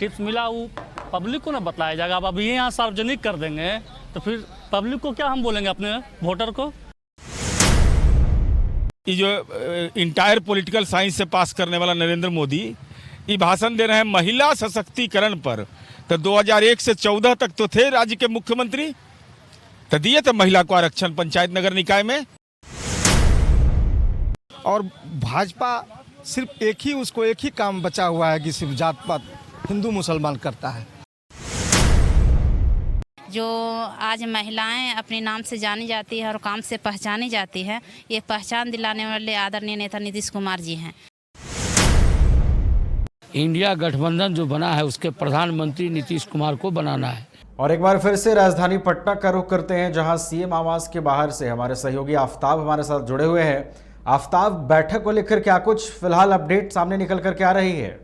Tips मिला वो public को ना बताया जाएगा। अब अभी यहाँ सार्वजनिक कर देंगे तो फिर पब्लिक को क्या हम बोलेंगे, अपने वोटर को। ये जो इंटायर पॉलिटिकल साइंस से पास करने वाला नरेंद्र मोदी ये भाषण दे रहे हैं महिला सशक्तिकरण पर। तो 2001 से 14 तक तो थे राज्य के मुख्यमंत्री, तो दिए थे महिला को आरक्षण पंचायत नगर निकाय में। और भाजपा सिर्फ एक ही काम बचा हुआ है कि सिर्फ जात पात हिंदू मुसलमान करता है। जो आज महिलाएं अपने नाम से जानी जाती है और काम से पहचानी जाती है, ये पहचान दिलाने वाले आदरणीय नेता नीतीश कुमार जी हैं। इंडिया गठबंधन जो बना है उसके प्रधानमंत्री नीतीश कुमार को बनाना है। और एक बार फिर से राजधानी पटना का रुख करते हैं, जहां सीएम आवास के बाहर से हमारे सहयोगी आफ्ताब हमारे साथ जुड़े हुए हैं। आफ्ताब, बैठक को लेकर क्या कुछ फिलहाल अपडेट सामने निकल कर के आ रही है?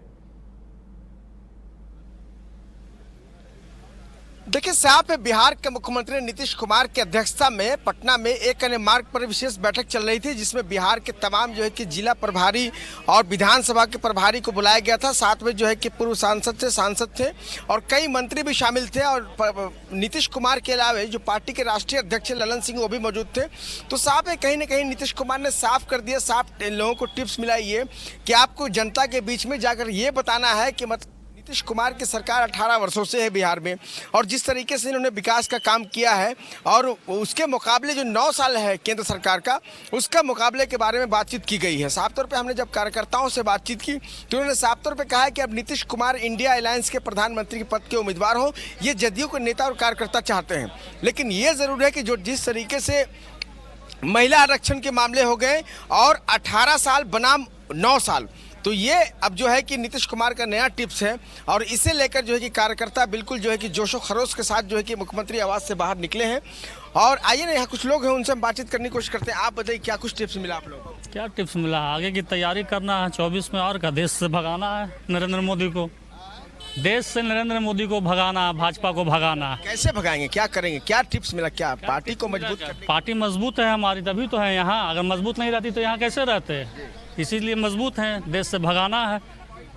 देखिए साहब, बिहार के मुख्यमंत्री नीतीश कुमार की अध्यक्षता में पटना में एक अन्य मार्ग पर विशेष बैठक चल रही थी, जिसमें बिहार के तमाम जो है कि जिला प्रभारी और विधानसभा के प्रभारी को बुलाया गया था। साथ में जो है कि पूर्व सांसद थे और कई मंत्री भी शामिल थे। और नीतीश कुमार के अलावा जो पार्टी के राष्ट्रीय अध्यक्ष ललन सिंह वो भी मौजूद थे। तो साहब कहीं ना कहीं नीतीश कुमार ने साफ कर दिया, साफ लोगों को टिप्स मिला ये कि आपको जनता के बीच में जाकर ये बताना है कि नीतीश कुमार की सरकार 18 वर्षों से है बिहार में, और जिस तरीके से इन्होंने विकास का काम किया है और उसके मुकाबले जो 9 साल है केंद्र सरकार का, उसका मुकाबले के बारे में बातचीत की गई है। साफ तौर पे हमने जब कार्यकर्ताओं से बातचीत की तो उन्होंने साफ तौर पे कहा है कि अब नीतीश कुमार इंडिया अलायंस के प्रधानमंत्री के पद के उम्मीदवार हो, ये जदयू के नेता और कार्यकर्ता चाहते हैं। लेकिन ये ज़रूर है कि जो जिस तरीके से महिला आरक्षण के मामले हो गए और 18 साल बनाम 9 साल, तो ये अब जो है कि नीतीश कुमार का नया टिप्स है। और इसे लेकर जो है कि कार्यकर्ता बिल्कुल जो है कि जोशो खरोश के साथ जो है कि मुख्यमंत्री आवास से बाहर निकले हैं। और आइए ना, यहाँ कुछ लोग हैं, उनसे हम बातचीत करने की कोशिश करते हैं। आप बताइए क्या कुछ टिप्स मिला आप लोगों को? क्या टिप्स मिला, आगे की तैयारी करना है 24 में, और का देश से भगाना है नरेंद्र मोदी को। देश से नरेंद्र मोदी को भगाना है, भाजपा को भगाना है। कैसे भगाएंगे, क्या करेंगे, क्या टिप्स मिला? क्या पार्टी को मजबूत करने? पार्टी मजबूत है हमारी, तभी तो है यहाँ। अगर मजबूत नहीं रहती तो यहाँ कैसे रहते, इसीलिए मजबूत हैं। देश से भगाना है।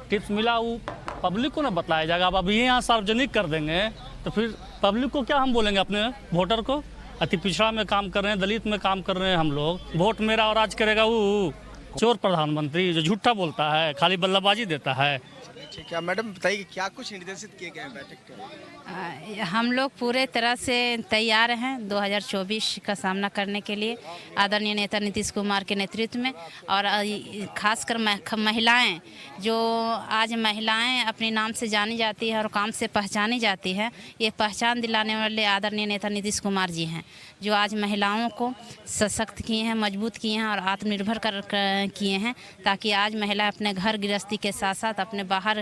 टिप्स मिला वो पब्लिक को ना बताया जाएगा। अब अभी यहाँ सार्वजनिक कर देंगे तो फिर पब्लिक को क्या हम बोलेंगे, अपने वोटर को। अति पिछड़ा में काम कर रहे हैं, दलित में काम कर रहे हैं हम लोग। वोट मेरा और राज करेगा वो चोर प्रधानमंत्री जो झूठा बोलता है, खाली बल्लेबाजी देता है। ठीक है मैडम, बताइए क्या कुछ निर्देशित किए गए हैं बैठक के? हम लोग पूरे तरह से तैयार हैं 2024 का सामना करने के लिए आदरणीय नेता नीतीश कुमार के नेतृत्व में। और खासकर महिलाएं, जो आज महिलाएं अपने नाम से जानी जाती है और काम से पहचानी जाती है, ये पहचान दिलाने वाले आदरणीय नेता नीतीश कुमार जी हैं, जो आज महिलाओं को सशक्त किए हैं, मजबूत किए हैं और आत्मनिर्भर किए हैं, ताकि आज महिला अपने घर गृहस्थी के साथ साथ अपने बाहर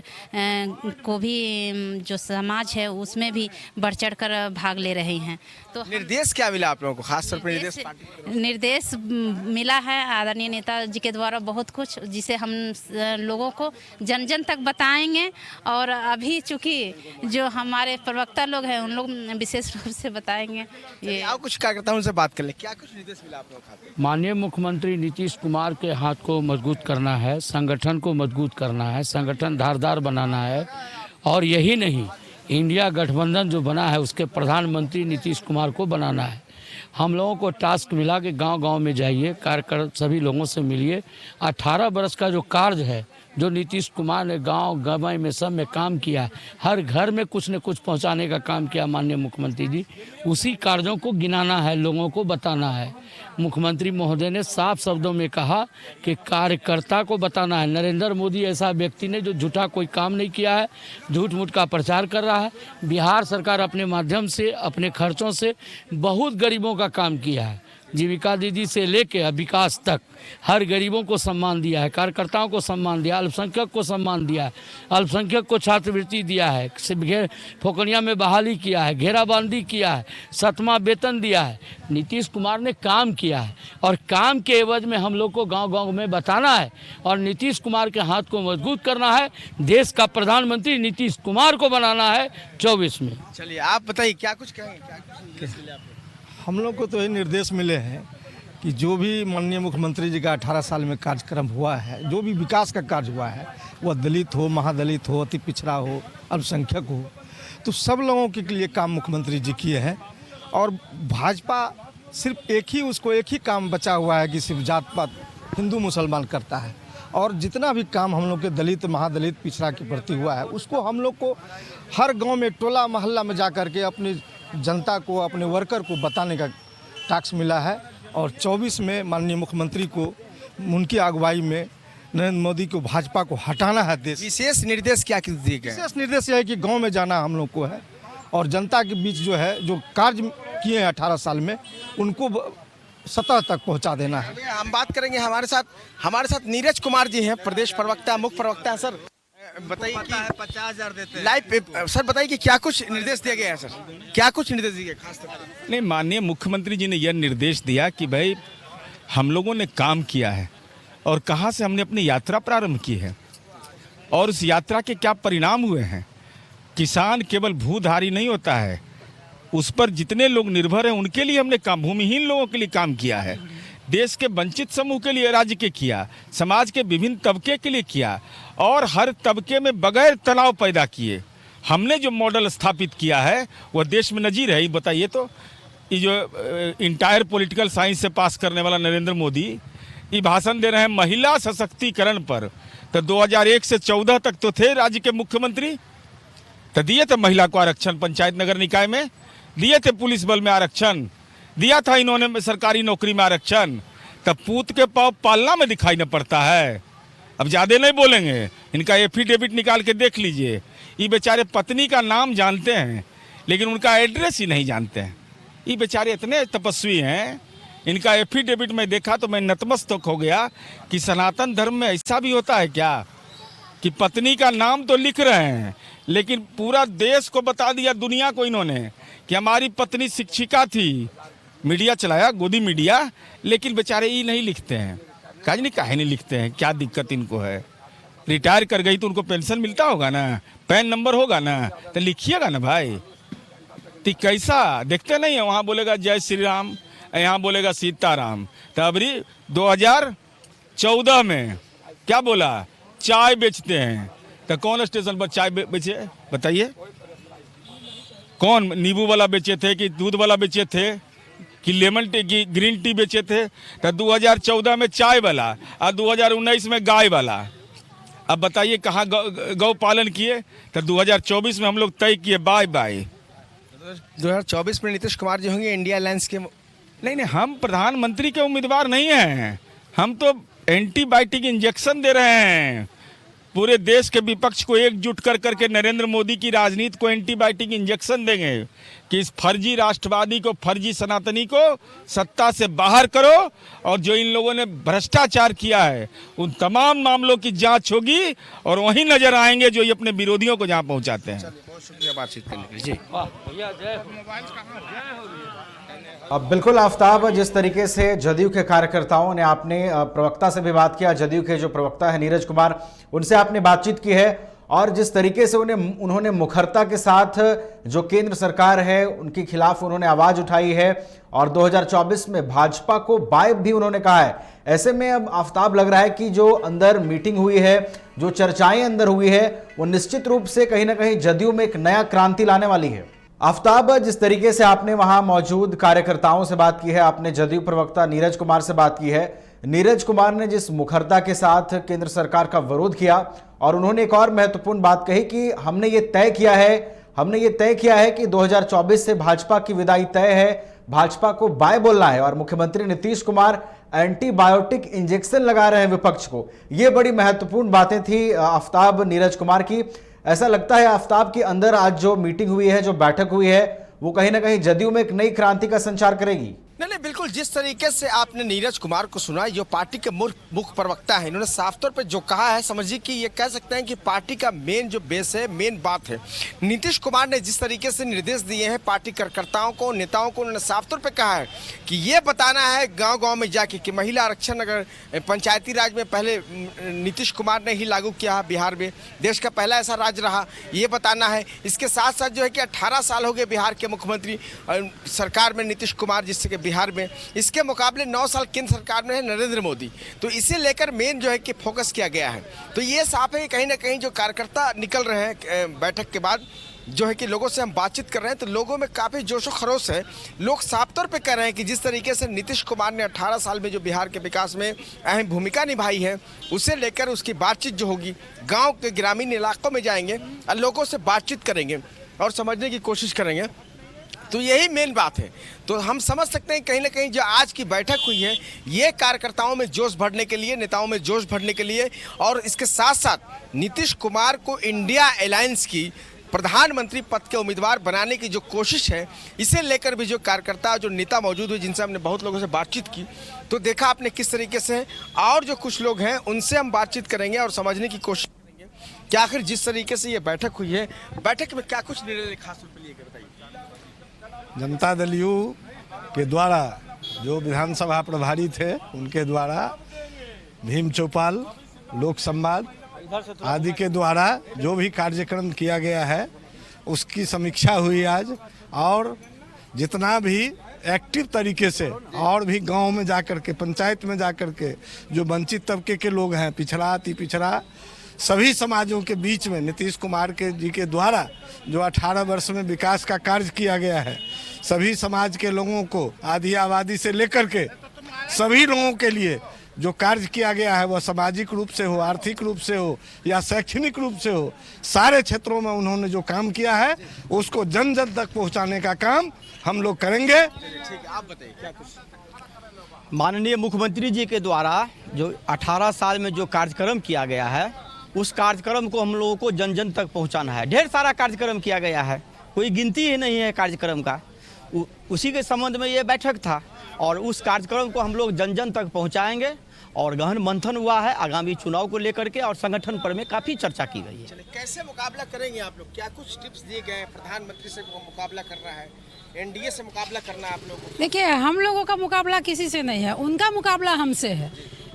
को भी जो समाज है उसमें भी बढ़ चढ़ कर भाग ले रही हैं। तो निर्देश क्या मिला आप लोगों को, खास तौर पर निर्देश मिला है आदरणीय नेताजी के द्वारा बहुत कुछ, जिसे हम लोगों को जन जन तक बताएंगे। और अभी चूँकि जो हमारे प्रवक्ता लोग हैं उन लोग विशेष रूप से बताएंगे। ये आओ कुछ कार्यकर्ताओं उनसे बात कर ले, क्या कुछ निर्देश मिला आप लोगों को? माननीय मुख्यमंत्री नीतीश कुमार के हाथ को मजबूत करना है, संगठन को मजबूत करना है, संगठन धारदार बनाना है। और यही नहीं, इंडिया गठबंधन जो बना है उसके प्रधानमंत्री नीतीश कुमार को बनाना है। हम लोगों को टास्क मिला कि गांव-गांव में जाइए, कार्यकर्ता सभी लोगों से मिलिए। 18 वर्ष का जो कार्य है, जो नीतीश कुमार ने गांव गवाई में सब में काम किया, हर घर में कुछ न कुछ पहुंचाने का काम किया माननीय मुख्यमंत्री जी, उसी कार्यों को गिनाना है, लोगों को बताना है। मुख्यमंत्री महोदय ने साफ शब्दों में कहा कि कार्यकर्ता को बताना है। नरेंद्र मोदी ऐसा व्यक्ति ने जो झूठा कोई काम नहीं किया है, झूठ मूठ का प्रचार कर रहा है। बिहार सरकार अपने माध्यम से, अपने खर्चों से बहुत गरीबों का काम किया है। जीविका दीदी से लेके विकास तक हर गरीबों को सम्मान दिया है, कार्यकर्ताओं को सम्मान दिया, अल्पसंख्यक को सम्मान दिया है, अल्पसंख्यक को छात्रवृत्ति दिया है, फोकनिया में बहाली किया है, घेराबंदी किया है, 7वां वेतन दिया है। नीतीश कुमार ने काम किया है और काम के एवज में हम लोग को गांव-गांव में बताना है और नीतीश कुमार के हाथ को मजबूत करना है। देश का प्रधानमंत्री नीतीश कुमार को बनाना है 24 में। चलिए आप बताइए क्या कुछ कहेंगे, क्या कुछ निर्देश मिले आप लोगों को? हम लोग को तो ये निर्देश मिले हैं कि जो भी माननीय मुख्यमंत्री जी का 18 साल में कार्यक्रम हुआ है, जो भी विकास का कार्य हुआ है, वह दलित हो, महादलित हो, अति पिछड़ा हो, अल्पसंख्यक हो, तो सब लोगों के लिए काम मुख्यमंत्री जी किए हैं। और भाजपा सिर्फ एक ही काम बचा हुआ है कि सिर्फ जात पात हिंदू मुसलमान करता है। और जितना भी काम हम लोग के दलित महादलित पिछड़ा के प्रति हुआ है, उसको हम लोग को हर गांव में टोला मोहल्ला में जा कर के अपनी जनता को, अपने वर्कर को बताने का टास्क मिला है। और 24 में माननीय मुख्यमंत्री को, उनकी अगुवाई में नरेंद्र मोदी को, भाजपा को हटाना है देश। विशेष निर्देश क्या दिए गए? विशेष निर्देश यह है कि गांव में जाना हम लोग को है और जनता के बीच जो है जो कार्य किए हैं 18 साल में, उनको सतह तक पहुंचा देना है। हम बात करेंगे हमारे साथ नीरज कुमार जी हैं, प्रदेश प्रवक्ता, मुख्य प्रवक्ता। सर बताइए कि 50,000 देते हैं लाइव। सर बताइए कि क्या कुछ निर्देश दिया गया है? सर क्या कुछ निर्देश दिए गए खास तौर पर? नहीं, माननीय मुख्यमंत्री जी ने यह निर्देश दिया कि भाई हम लोगों ने काम किया है और कहाँ से हमने अपनी यात्रा प्रारंभ की है और उस यात्रा के क्या परिणाम हुए हैं। किसान केवल भूधारी नहीं होता है, उस पर जितने लोग निर्भर हैं उनके लिए हमने काम, भूमिहीन लोगों के लिए काम किया है, देश के वंचित समूह के लिए राज्य के किया, समाज के विभिन्न तबके के लिए किया और हर तबके में बगैर तनाव पैदा किए हमने जो मॉडल स्थापित किया है वह देश में नजीर है। बताइए तो, ये जो इंटायर पॉलिटिकल साइंस से पास करने वाला नरेंद्र मोदी ये भाषण दे रहे हैं महिला सशक्तिकरण पर। तो 2001 से 14 तक तो थे राज्य के मुख्यमंत्री, तो दिए थे महिला को आरक्षण, पंचायत नगर निकाय में दिए थे, पुलिस बल में आरक्षण दिया था इन्होंने, सरकारी नौकरी में आरक्षण। तब पूत के पाँव पालना में दिखाई न पड़ता है। अब ज़्यादा नहीं बोलेंगे, इनका एफिडेविट निकाल के देख लीजिए। ये बेचारे पत्नी का नाम जानते हैं लेकिन उनका एड्रेस ही नहीं जानते हैं। ये बेचारे इतने तपस्वी हैं, इनका एफिडेविट में देखा तो मैं नतमस्तक हो गया कि सनातन धर्म में ऐसा भी होता है क्या कि पत्नी का नाम तो लिख रहे हैं लेकिन पूरा देश को बता दिया, दुनिया को इन्होंने, कि हमारी पत्नी शिक्षिका थी। मीडिया चलाया, गोदी मीडिया, लेकिन बेचारे ये नहीं लिखते हैं। काहे नहीं लिखते हैं? क्या दिक्कत इनको है? रिटायर कर गई तो उनको पेंशन मिलता होगा ना, पैन नंबर होगा ना, तो लिखिएगा ना भाई। तो कैसा देखते नहीं है, वहाँ बोलेगा जय श्री राम, यहाँ बोलेगा सीताराम। तो अबरी 2014 में क्या बोला? चाय बेचते हैं। तो कौन स्टेशन पर चाय बेचे बताइए? कौन? नींबू वाला बेचे थे कि दूध वाला बेचे थे कि लेमन टी की ग्रीन टी बेचे थे? तो 2014 में चाय वाला और 2019 में गाय वाला। अब बताइए कहाँ गौ पालन किए? तो 2024 में हम लोग तय किए बाय बाय। 2024 में नीतीश कुमार जी होंगे इंडिया अलायंस के? नहीं, हम प्रधानमंत्री के उम्मीदवार नहीं हैं, हम तो एंटीबायोटिक इंजेक्शन दे रहे हैं। पूरे देश के विपक्ष को एकजुट कर करके नरेंद्र मोदी की राजनीति को एंटीबायोटिक इंजेक्शन देंगे कि इस फर्जी राष्ट्रवादी को, फर्जी सनातनी को सत्ता से बाहर करो और जो इन लोगों ने भ्रष्टाचार किया है उन तमाम मामलों की जांच होगी और वहीं नजर आएंगे जो ये अपने विरोधियों को जहां पहुंचाते हैं। बहुत शुक्रिया बातचीत करने के लिए। जी अब बिल्कुल आफ्ताब, जिस तरीके से जदयू के कार्यकर्ताओं ने, आपने प्रवक्ता से भी बात किया, जदयू के जो प्रवक्ता है नीरज कुमार, उनसे आपने बातचीत की है और जिस तरीके से उन्होंने मुखरता के साथ जो केंद्र सरकार है उनके खिलाफ उन्होंने आवाज उठाई है और 2024 में भाजपा को बाय भी उन्होंने कहा है। ऐसे में अब आफ्ताब लग रहा है कि जो अंदर मीटिंग हुई है, जो चर्चाएं अंदर हुई है, वो निश्चित रूप से कहीं ना कहीं जदयू में एक नया क्रांति लाने वाली है। आफ्ताब, जिस तरीके से आपने वहां मौजूद कार्यकर्ताओं से बात की है, आपने जदयू प्रवक्ता नीरज कुमार से बात की है, नीरज कुमार ने जिस मुखरता के साथ केंद्र सरकार का विरोध किया और उन्होंने एक और महत्वपूर्ण बात कही कि हमने ये तय किया है कि 2024 से भाजपा की विदाई तय है, भाजपा को बाय बोलना है और मुख्यमंत्री नीतीश कुमार एंटीबायोटिक इंजेक्शन लगा रहे हैं विपक्ष को। ये बड़ी महत्वपूर्ण बातें थी आफ्ताब नीरज कुमार की। ऐसा लगता है आफ्ताब के अंदर आज जो मीटिंग हुई है, जो बैठक हुई है, वो कहीं ना कहीं जदयू में एक नई क्रांति का संचार करेगी। नहीं, बिल्कुल जिस तरीके से आपने नीरज कुमार को सुना, जो पार्टी के मुख्य प्रवक्ता है, इन्होंने साफ तौर पे जो कहा है, समझिए कि ये कह सकते हैं कि पार्टी का मेन जो बेस है, मेन बात है। नीतीश कुमार ने जिस तरीके से निर्देश दिए हैं पार्टी कार्यकर्ताओं को, नेताओं को, उन्होंने साफ तौर पे कहा है कि ये बताना है गांव-गांव में जाके कि महिला आरक्षण अगर पंचायती राज में पहले नीतीश कुमार ने ही लागू किया है, बिहार में देश का पहला ऐसा राज्य रहा, ये बताना है। इसके साथ साथ जो है कि 18 साल हो गए बिहार के मुख्यमंत्री सरकार में नीतीश कुमार, जिससे कि बिहार सरकार में, इसके मुकाबले 9 साल केंद्र सरकार में है नरेंद्र मोदी। तो इसे लेकर मेन जो है कि फोकस किया गया है। तो ये साफ है कि कहीं ना कहीं जो कार्यकर्ता निकल रहे हैं बैठक के बाद, जो है कि लोगों से हम बातचीत कर रहे हैं तो लोगों में काफ़ी जोशो खरोश है। लोग साफ तौर पे कह रहे हैं कि जिस तरीके से नीतीश कुमार ने 18 साल में जो बिहार के विकास में अहम भूमिका निभाई है, उसे लेकर उसकी बातचीत जो होगी, गांव के ग्रामीण इलाकों में जाएंगे और लोगों से बातचीत करेंगे और समझने की कोशिश करेंगे। तो यही मेन बात है। तो हम समझ सकते हैं कहीं ना कहीं जो आज की बैठक हुई है, ये कार्यकर्ताओं में जोश भरने के लिए, नेताओं में जोश भरने के लिए, और इसके साथ साथ नीतीश कुमार को इंडिया अलायंस की प्रधानमंत्री पद के उम्मीदवार बनाने की जो कोशिश है, इसे लेकर भी जो कार्यकर्ता, जो नेता मौजूद हुए, जिनसे हमने बहुत लोगों से बातचीत की, तो देखा आपने किस तरीके से। और जो कुछ लोग हैं उनसे हम बातचीत करेंगे और समझने की कोशिश करेंगे कि आखिर जिस तरीके से ये बैठक हुई है, बैठक में क्या कुछ निर्णय खास रूप से लिए गए, बताइए। जनता दल यू के द्वारा जो विधानसभा प्रभारी थे, उनके द्वारा भीम चौपाल, लोक संवाद आदि के द्वारा जो भी कार्यक्रम किया गया है, उसकी समीक्षा हुई आज। और जितना भी एक्टिव तरीके से और भी गांव में जाकर के, पंचायत में जाकर के जो वंचित तबके के लोग हैं, पिछड़ा अति पिछड़ा सभी समाजों के बीच में नीतीश कुमार के जी के द्वारा जो 18 वर्ष में विकास का कार्य किया गया है, सभी समाज के लोगों को, आधी आबादी से लेकर के सभी लोगों के लिए जो कार्य किया गया है, वह सामाजिक रूप से हो, आर्थिक रूप से हो या शैक्षणिक रूप से हो, सारे क्षेत्रों में उन्होंने जो काम किया है उसको जन जन तक पहुंचाने का काम हम लोग करेंगे। ठीक है, आप बताइए क्या कुछ। माननीय मुख्यमंत्री जी के द्वारा जो 18 साल में जो कार्यक्रम किया गया है, उस कार्यक्रम को हम लोगों को जन जन तक पहुंचाना है। ढेर सारा कार्यक्रम किया गया है, कोई गिनती ही नहीं है कार्यक्रम का। उसी के संबंध में ये बैठक था और उस कार्यक्रम को हम लोग जन जन तक पहुंचाएंगे। और गहन मंथन हुआ है आगामी चुनाव को लेकर के, और संगठन पर में काफ़ी चर्चा की गई है। कैसे मुकाबला करेंगे आप लोग, क्या कुछ टिप्स दिए गए हैं? प्रधानमंत्री से मुकाबला करना है, एनडीए से मुकाबला करना है आप लोगों को? देखिए, हम लोगों का मुकाबला किसी से नहीं है, उनका मुकाबला हमसे है,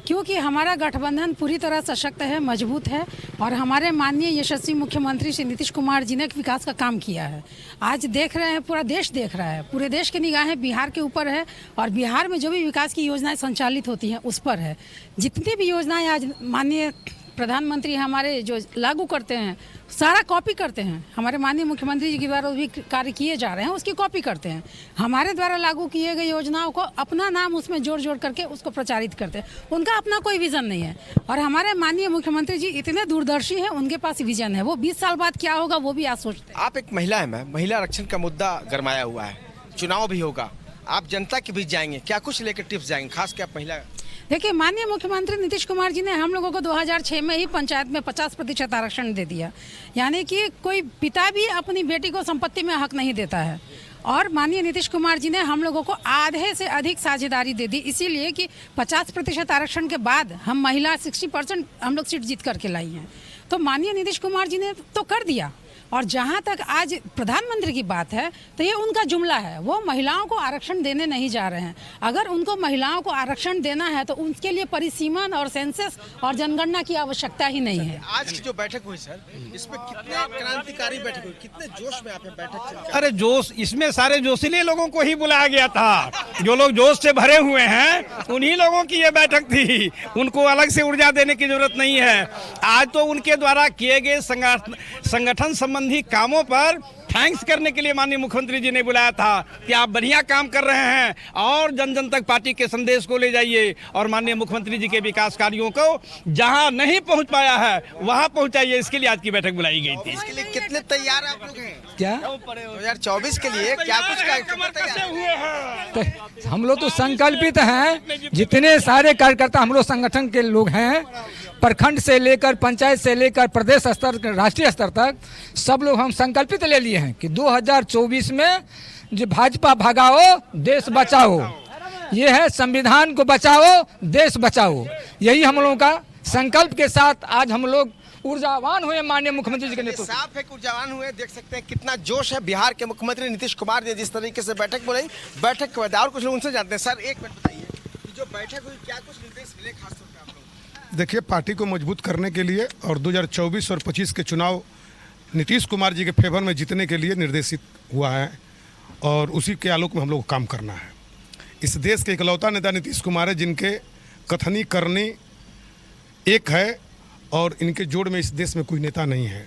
क्योंकि हमारा गठबंधन पूरी तरह सशक्त है, मजबूत है। और हमारे माननीय यशस्वी मुख्यमंत्री श्री नीतीश कुमार जी ने विकास का काम किया है। आज देख रहे हैं, पूरा देश देख रहा है, पूरे देश की निगाहें बिहार के ऊपर है और बिहार में जो भी विकास की योजनाएं संचालित होती हैं उस पर है। जितनी भी योजनाएं आज माननीय प्रधानमंत्री हमारे जो लागू करते हैं, सारा कॉपी करते हैं। हमारे माननीय मुख्यमंत्री जी के द्वारा भी कार्य किए जा रहे हैं, उसकी कॉपी करते हैं। हमारे द्वारा लागू किए गए योजनाओं को अपना नाम उसमें जोड़ जोड़ करके उसको प्रचारित करते हैं। उनका अपना कोई विज़न नहीं है। और हमारे माननीय मुख्यमंत्री जी इतने दूरदर्शी हैं, उनके पास विज़न है। वो 20 साल बाद क्या होगा वो भी आज सोचते हैं। आप एक महिला है, मैम, महिला आरक्षण का मुद्दा गरमाया हुआ है, चुनाव भी होगा, आप जनता के बीच जाएंगे, क्या कुछ लेकर टिप्स जाएंगे, खास कर महिला? देखिए, माननीय मुख्यमंत्री नीतीश कुमार जी ने हम लोगों को 2006 में ही पंचायत में 50% आरक्षण दे दिया। यानी कि कोई पिता भी अपनी बेटी को संपत्ति में हक नहीं देता है। और माननीय नीतीश कुमार जी ने हम लोगों को आधे से अधिक साझेदारी दे दी, इसीलिए कि 50% आरक्षण के बाद हम महिला 60% हम लोग सीट जीत करके लाई हैं। तो माननीय नीतीश कुमार जी ने तो कर दिया। और जहाँ तक आज प्रधानमंत्री की बात है, तो ये उनका जुमला है, वो महिलाओं को आरक्षण देने नहीं जा रहे हैं। अगर उनको महिलाओं को आरक्षण देना है तो उनके लिए परिसीमन और सेंसस और जनगणना की आवश्यकता ही नहीं है। आज की जो बैठक हुई सर, इसमें कितने क्रांतिकारी बैठक हुई, कितने जोश में आप बैठक चल? अरे जोश, इसमें सारे जोशीले लोगों को ही बुलाया गया था। जो लोग जोश से भरे हुए हैं उन्हीं लोगों की ये बैठक थी, उनको अलग से ऊर्जा देने की जरूरत नहीं है। आज तो उनके द्वारा किए गए संगठन संबंधी कामों पर थैंक्स करने के लिए माननीय मुख्यमंत्री जी ने बुलाया था कि आप बढ़िया काम कर रहे हैं और जन जन तक पार्टी के संदेश को ले जाइए और माननीय मुख्यमंत्री जी के विकास कार्यों को जहां नहीं पहुंच पाया है वहां पहुंचाइए। इसके लिए आज की बैठक बुलाई गई थी। इसके लिए कितने तैयार आप लोग हैं? क्या 2024 के लिए क्या कुछ तो हम लोग तो संकल्पित हैं, जितने सारे कार्यकर्ता हम लोग संगठन के लोग हैं, प्रखंड से लेकर पंचायत से लेकर प्रदेश स्तर, राष्ट्रीय स्तर तक सब लोग हम संकल्पित ले लिए हैं कि 2024 में जो भाजपा भगाओ देश बचाओ, ये है संविधान को बचाओ देश बचाओ। यही हम लोगों का संकल्प के साथ आज हम लोग ऊर्जावान हुए माननीय मुख्यमंत्री जी के नेतृत्व। साफ है कि ऊर्जावान हुए, देख सकते हैं कितना जोश है। बिहार के मुख्यमंत्री नीतीश कुमार ने जिस तरीके से बैठक बुलाई, बैठक के बाद और कुछ लोग उनसे जानते हैं। सर, एक मिनट बताइए कि जो बैठक हुई क्या कुछ निर्देश मिले खास तौर पे आप लोग? देखिए, पार्टी को मजबूत करने के लिए और 2024 और 25 के चुनाव नीतीश कुमार जी के फेवर में जीतने के लिए निर्देशित हुआ है और उसी के आलोक में हम लोग को काम करना है। इस देश के इकलौता नेता नीतीश कुमार है जिनके कथनी करनी एक है और इनके जोड़ में इस देश में कोई नेता नहीं है।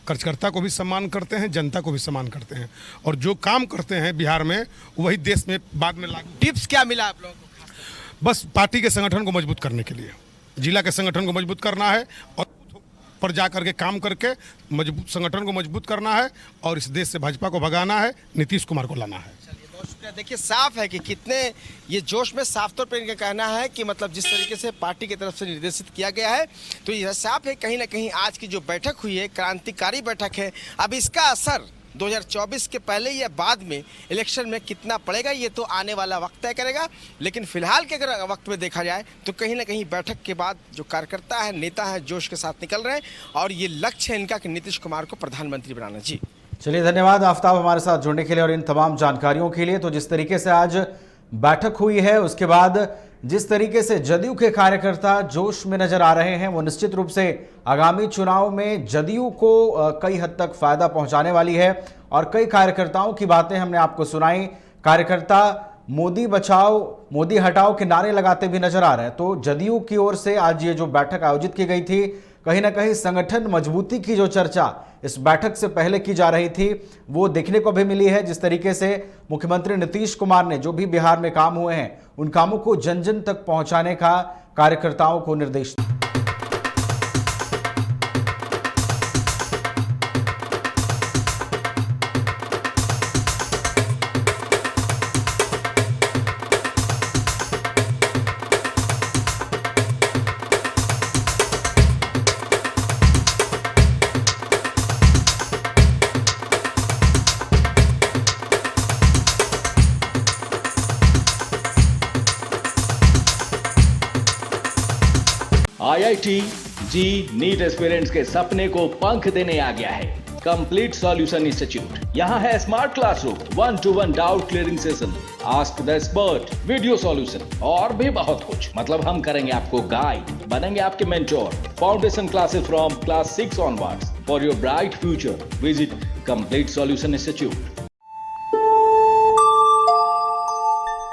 कार्यकर्ता को भी सम्मान करते हैं, जनता को भी सम्मान करते हैं और जो काम करते हैं बिहार में वही देश में बाद में लागू। टिप्स क्या मिला आप लोगों को? बस पार्टी के संगठन को मजबूत करने के लिए, जिला के संगठन को मजबूत करना है और पर जा करके काम करके मजबूत संगठन को मजबूत करना है और इस देश से भाजपा को भगाना है, नीतीश कुमार को लाना है। चलिए, बहुत शुक्रिया। देखिए साफ है कि कितने ये जोश में साफ तौर पर इनका कहना है कि मतलब जिस तरीके से पार्टी की तरफ से निर्देशित किया गया है, तो यह साफ है कहीं ना कहीं आज की जो बैठक हुई है क्रांतिकारी बैठक है। अब इसका असर 2024 के पहले या बाद में इलेक्शन में कितना पड़ेगा ये तो आने वाला वक्त तय करेगा। लेकिन फिलहाल के अगर वक्त में देखा जाए तो कहीं ना कहीं बैठक के बाद जो कार्यकर्ता है, नेता है, जोश के साथ निकल रहे हैं और ये लक्ष्य है इनका कि नीतीश कुमार को प्रधानमंत्री बनाना। जी चलिए, धन्यवाद आफ्ताब हमारे साथ जुड़ने के लिए और इन तमाम जानकारियों के लिए। तो जिस तरीके से आज बैठक हुई है उसके बाद जिस तरीके से जदयू के कार्यकर्ता जोश में नजर आ रहे हैं वो निश्चित रूप से आगामी चुनाव में जदयू को कई हद तक फायदा पहुंचाने वाली है। और कई कार्यकर्ताओं की बातें हमने आपको सुनाई। कार्यकर्ता मोदी बचाओ मोदी हटाओ के नारे लगाते भी नजर आ रहे हैं। तो जदयू की ओर से आज ये जो बैठक आयोजित की गई थी, कहीं ना कहीं संगठन मजबूती की जो चर्चा इस बैठक से पहले की जा रही थी वो देखने को भी मिली है। जिस तरीके से मुख्यमंत्री नीतीश कुमार ने जो भी बिहार में काम हुए हैं उन कामों को जन जन तक पहुंचाने का कार्यकर्ताओं को निर्देश IIT जी नीट एस्पिरेंट्स के सपने को पंख देने आ गया है कंप्लीट सॉल्यूशन इंस्टीट्यूट। यहाँ है smart classroom, 1-to-1 doubt clearing session, ask the expert, video solution और भी बहुत कुछ। मतलब हम करेंगे आपको गाइड, बनेंगे आपके mentor. Foundation classes from class 6 onwards for your bright future. Visit complete solution institute.